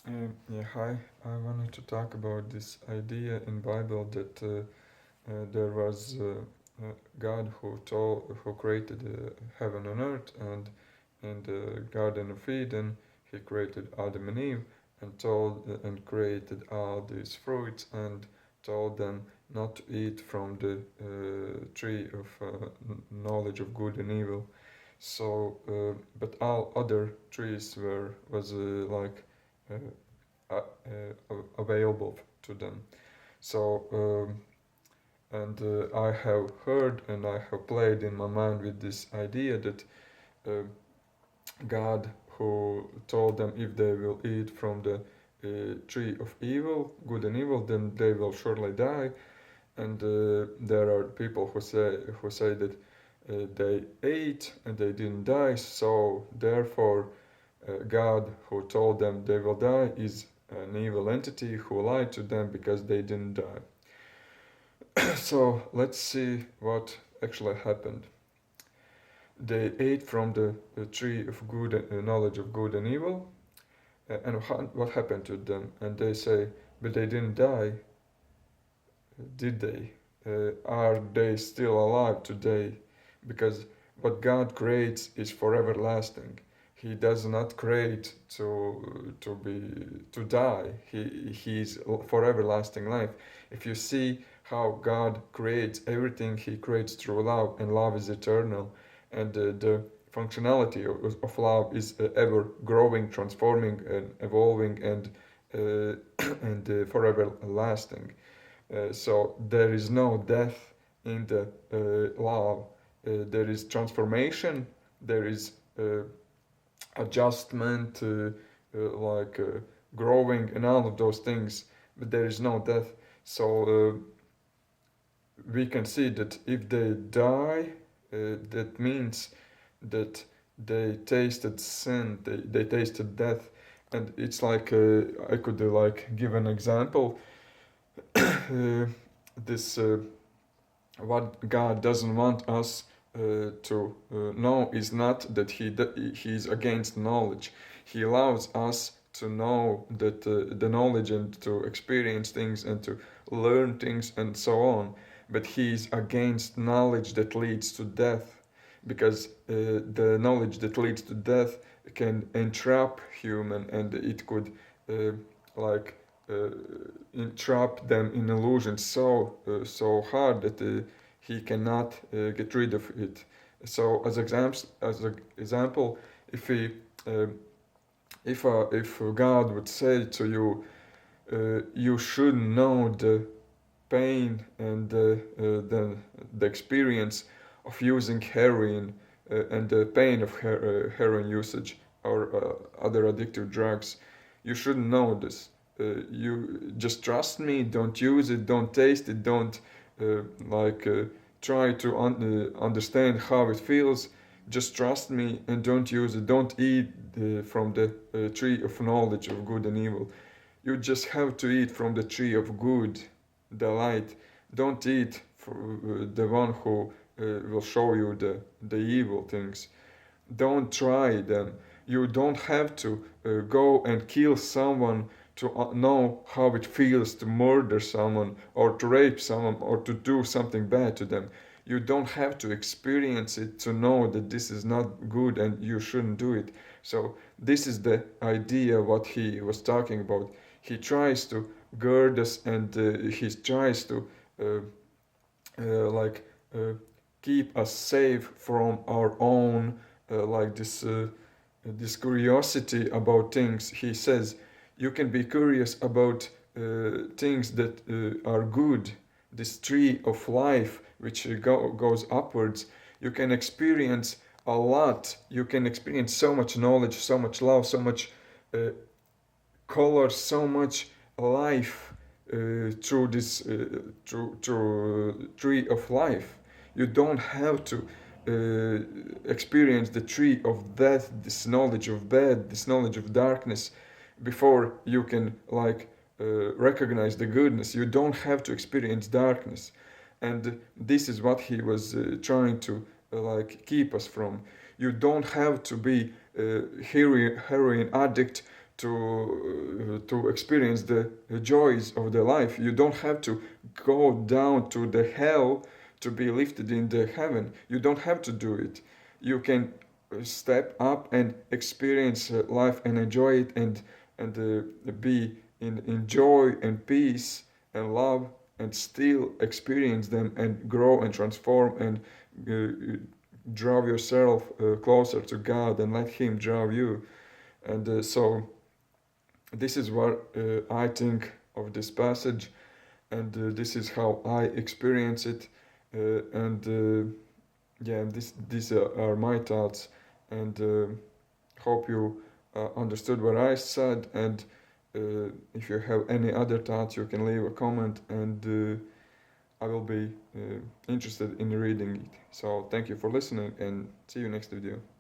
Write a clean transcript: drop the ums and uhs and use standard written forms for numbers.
Yeah, hi. I wanted to talk about this idea in Bible that there was God who created heaven and earth, and in the Garden of Eden he created Adam and Eve and created all these fruits and told them not to eat from the tree of knowledge of good and evil. So, but all other trees was like. Uh, Available to them. So, and I have heard and I have played in my mind with this idea that uh, God, who told them if they will eat from the tree of evil, good and evil, then they will surely die. And there are people who say that they ate and they didn't die, so therefore God, who told them they will die, is an evil entity who lied to them because they didn't die. So let's see what actually happened. They ate from the tree of good knowledge of good and evil, and what happened to them? And they say, but they didn't die, did they? Are they still alive today? Because what God creates is forever lasting. He does not create to die. He's for everlasting life. If you see how God creates everything, He creates through love, and love is eternal, and the functionality of love is ever growing, transforming, and evolving, and forever lasting. So there is no death in the love. There is transformation. There is adjustment, like growing, and all of those things. But there is no death. So we can see that if they die, that means that they tasted sin. They tasted death, and it's like I could like give an example. This what God doesn't want us to know is not that He's against knowledge. He allows us to know that the knowledge and to experience things and to learn things and so on. But He's against knowledge that leads to death, because the knowledge that leads to death can entrap human, and it could like uh, entrap them in illusion so hard that he cannot get rid of it. So as example, if he if God would say to you, you should know the pain and the experience of using heroin, and the pain of heroin usage or other addictive drugs. You shouldn't know this. You just trust me. Don't use it. Don't taste it. Don't like try to understand how it feels. Just trust me and don't use it. Don't eat from the tree of knowledge of good and evil. You just have to eat from the tree of good, the light. Don't eat the one who will show you the evil things. Don't try them. You don't have to go and kill someone to know how it feels to murder someone or to rape someone or to do something bad to them. You don't have to experience it to know that this is not good and you shouldn't do it. So this is the idea what he was talking about. He tries to guard us, and he tries to uh, like keep us safe from our own like this curiosity about things. He says you can be curious about things that are good. This tree of life which goes upwards, you can experience a lot. You can experience so much knowledge, so much love, so much uh, color, so much life through this through tree of life. You don't have to experience the tree of death, this knowledge of bad, this knowledge of darkness, before you can like recognize the goodness. You don't have to experience darkness, and this is what he was trying to like keep us from. You don't have to be a heroin addict to experience the joys of the life. You don't have to go down to the hell to be lifted in the heaven. You don't have to do it. You can step up and experience life and enjoy it, and be in joy and peace and love, and still experience them and grow and transform and draw yourself closer to God and let Him draw you. And so this is what I think of this passage, and this is how I experience it. And yeah, these are my thoughts, and hope you understood what I said. And if you have any other thoughts, you can leave a comment, and I will be interested in reading it. So thank you for listening, and see you next video.